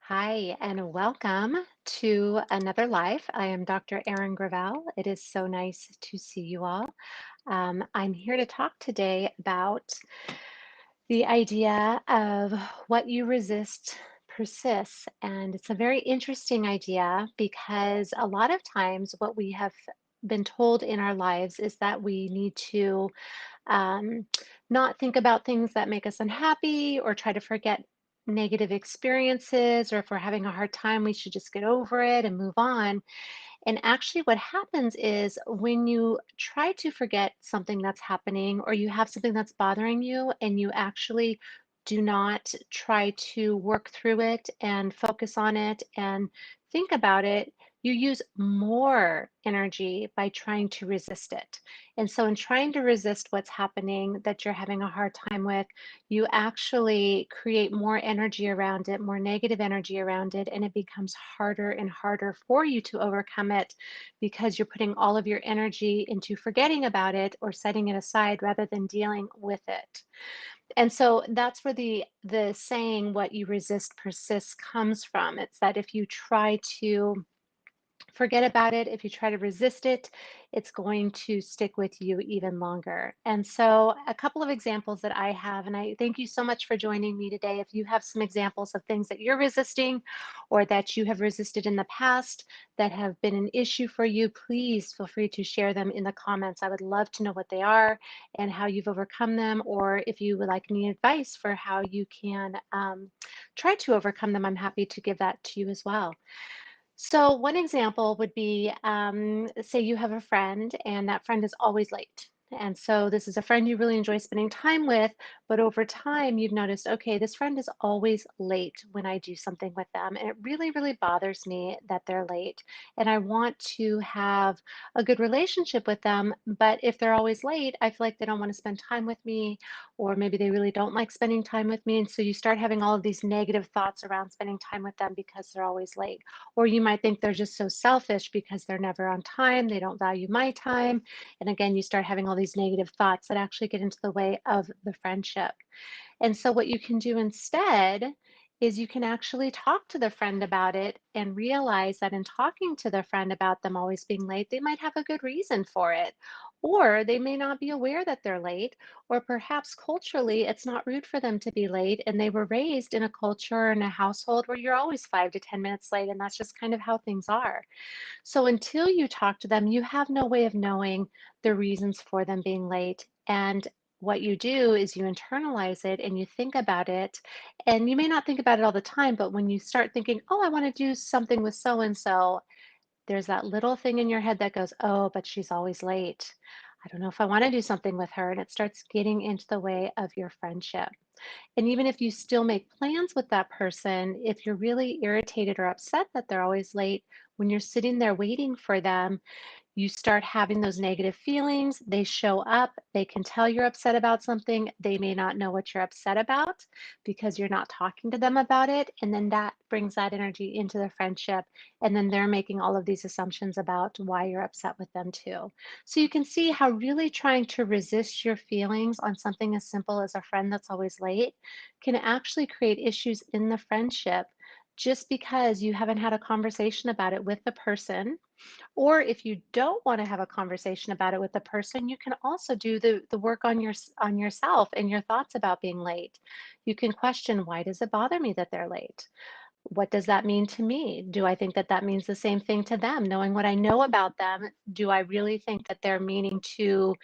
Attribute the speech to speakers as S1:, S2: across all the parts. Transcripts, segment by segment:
S1: Hi, and welcome to another life. I am Dr. Erin Gravel. It is so nice to see you all. I'm here to talk today about the idea of what you resist persists. And it's a very interesting idea because a lot of times what we have been told in our lives is that we need to um, not think about things that make us unhappy or try to forget negative experiences, or if we're having a hard time, we should just get over it and move on. And actually, what happens is when you try to forget something that's happening or you have something that's bothering you and you actually do not try to work through it and focus on it and think about it, you use more energy by trying to resist it. And so, in trying to resist what's happening that you're having a hard time with, you actually create more energy around it, more negative energy around it, and it becomes harder and harder for you to overcome it because you're putting all of your energy into forgetting about it or setting it aside rather than dealing with it. And so that's where the saying what you resist persists comes from. It's that if you try to forget about it. If you try to resist it, it's going to stick with you even longer. And so, a couple of examples that I have, and I thank you so much for joining me today. If you have some examples of things that you're resisting or that you have resisted in the past that have been an issue for you, please feel free to share them in the comments. I would love to know what they are and how you've overcome them, or if you would like any advice for how you can try to overcome them, I'm happy to give that to you as well. So one example would be, say you have a friend and that friend is always late. And so this is a friend you really enjoy spending time with, but over time you've noticed, okay, this friend is always late when I do something with them. And it really, really bothers me that they're late. And I want to have a good relationship with them. But if they're always late, I feel like they don't want to spend time with me, or maybe they really don't like spending time with me. And so you start having all of these negative thoughts around spending time with them because they're always late. Or you might think they're just so selfish because they're never on time, they don't value my time. And again, you start having all these negative thoughts that actually get into the way of the friendship. And so, what you can do instead is you can actually talk to the friend about it and realize that in talking to the friend about them always being late, they might have a good reason for it. Or they may not be aware that they're late, or perhaps culturally it's not rude for them to be late. And they were raised in a culture and a household where you're always 5 to 10 minutes late, and that's just kind of how things are. So until you talk to them, you have no way of knowing the reasons for them being late. And what you do is you internalize it and you think about it. And you may not think about it all the time, but when you start thinking, oh, I want to do something with so and so, there's that little thing in your head that goes, oh, but she's always late. I don't know if I want to do something with her. And it starts getting into the way of your friendship. And even if you still make plans with that person, if you're really irritated or upset that they're always late, when you're sitting there waiting for them, you start having those negative feelings. They show up. They can tell you're upset about something. They may not know what you're upset about because you're not talking to them about it. And then that brings that energy into the friendship. And then they're making all of these assumptions about why you're upset with them too. So you can see how really trying to resist your feelings on something as simple as a friend that's always late can actually create issues in the friendship just because you haven't had a conversation about it with the person. Or if you don't want to have a conversation about it with the person, you can also do the work on on yourself and your thoughts about being late. You can question, why does it bother me that they're late? What does that mean to me? Do I think that that means the same thing to them? Knowing what I know about them, do I really think that they're meaning to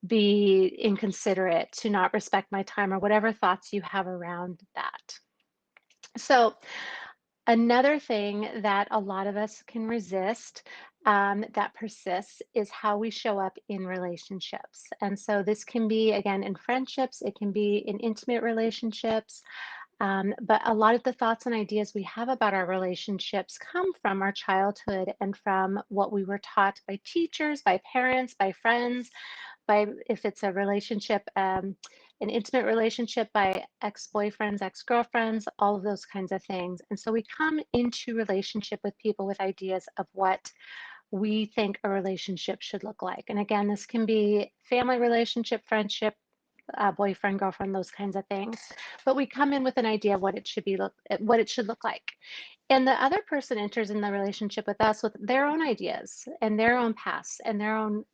S1: be inconsiderate, to not respect my time, or whatever thoughts you have around that? So, another thing that a lot of us can resist that persists is how we show up in relationships. And so this can be, again, in friendships, it can be in intimate relationships. But a lot of the thoughts and ideas we have about our relationships come from our childhood and from what we were taught by teachers, by parents, by friends, by if it's a relationship, an intimate relationship, by ex-boyfriends, ex-girlfriends, all of those kinds of things. And so we come into relationship with people with ideas of what we think a relationship should look like. And again, this can be family relationship, friendship, boyfriend, girlfriend, those kinds of things. But we come in with an idea of what it should look like. And the other person enters in the relationship with us with their own ideas and their own past and their own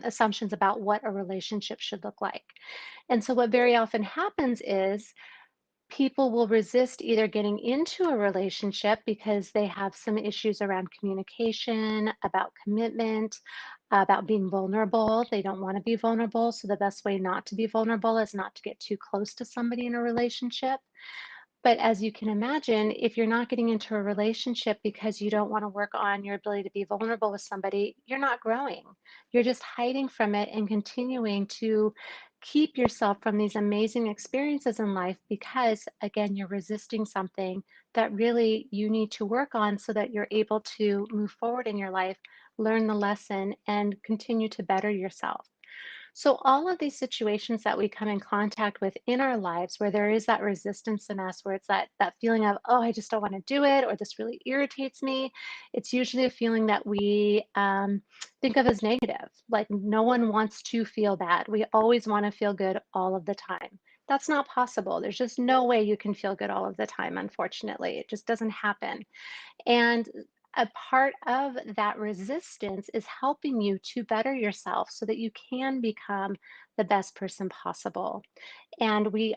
S1: assumptions about what a relationship should look like. And so, what very often happens is people will resist either getting into a relationship because they have some issues around communication, about commitment, about being vulnerable. They don't want to be vulnerable. So, the best way not to be vulnerable is not to get too close to somebody in a relationship. But as you can imagine, if you're not getting into a relationship because you don't want to work on your ability to be vulnerable with somebody, you're not growing. You're just hiding from it and continuing to keep yourself from these amazing experiences in life because, again, you're resisting something that really you need to work on so that you're able to move forward in your life, learn the lesson, and continue to better yourself. So, all of these situations that we come in contact with in our lives where there is that resistance in us, where it's that feeling of, oh, I just don't want to do it, or this really irritates me, it's usually a feeling that we think of as negative. Like, no one wants to feel bad. We always want to feel good all of the time. That's not possible. There's just no way you can feel good all of the time, unfortunately. It just doesn't happen. And a part of that resistance is helping you to better yourself so that you can become the best person possible. And we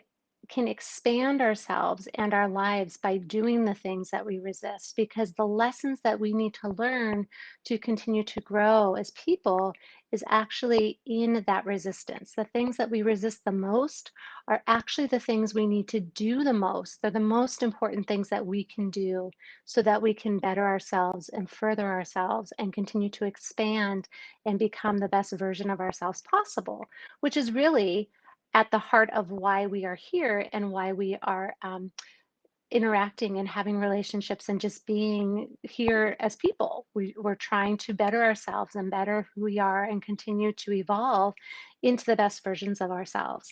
S1: can expand ourselves and our lives by doing the things that we resist because the lessons that we need to learn to continue to grow as people is actually in that resistance. The things that we resist the most are actually the things we need to do the most. They're the most important things that we can do so that we can better ourselves and further ourselves and continue to expand and become the best version of ourselves possible, which is really at the heart of why we are here and why we are interacting and having relationships and just being here as people. We're trying to better ourselves and better who we are and continue to evolve into the best versions of ourselves.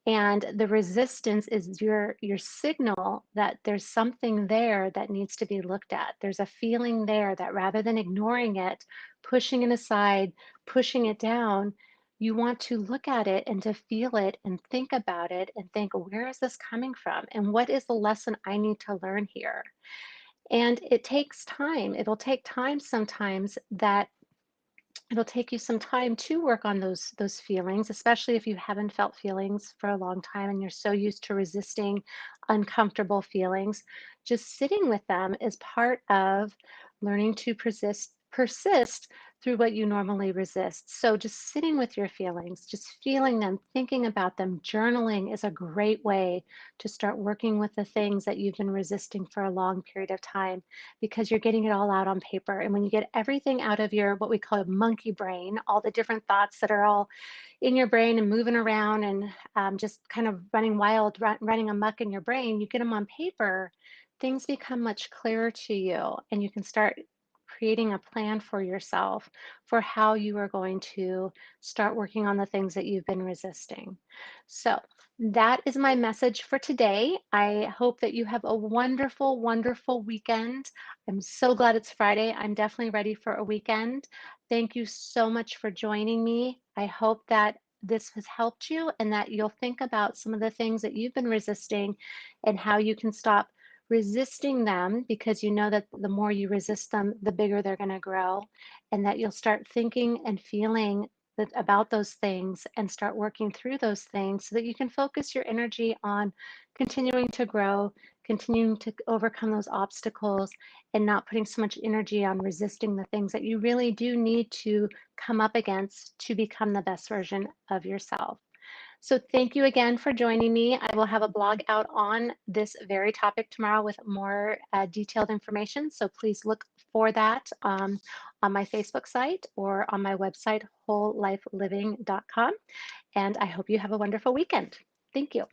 S1: And the resistance is your signal that there's something there that needs to be looked at. There's a feeling there that rather than ignoring it, pushing it aside, pushing it down, you want to look at it and to feel it and think about it and think, where is this coming from? And what is the lesson I need to learn here? And it takes time. It'll take time sometimes that it'll take you some time to work on those feelings, especially if you haven't felt feelings for a long time and you're so used to resisting uncomfortable feelings. Just sitting with them is part of learning to persist through what you normally resist. So just sitting with your feelings, just feeling them, thinking about them, journaling is a great way to start working with the things that you've been resisting for a long period of time because you're getting it all out on paper. And when you get everything out of your what we call a monkey brain, all the different thoughts that are all in your brain and moving around and just kind of running wild, running amok in your brain, you get them on paper, things become much clearer to you, and you can start creating a plan for yourself for how you are going to start working on the things that you've been resisting. So, that is my message for today. I hope that you have a wonderful, wonderful weekend. I'm so glad it's Friday. I'm definitely ready for a weekend. Thank you so much for joining me. I hope that this has helped you and that you'll think about some of the things that you've been resisting and how you can stop resisting them because you know that the more you resist them, the bigger they're going to grow, and that you'll start thinking and feeling about those things and start working through those things so that you can focus your energy on continuing to grow, continuing to overcome those obstacles, and not putting so much energy on resisting the things that you really do need to come up against to become the best version of yourself. So thank you again for joining me. I will have a blog out on this very topic tomorrow with more detailed information. So please look for that on my Facebook site or on my website, wholelifeliving.com. And I hope you have a wonderful weekend. Thank you.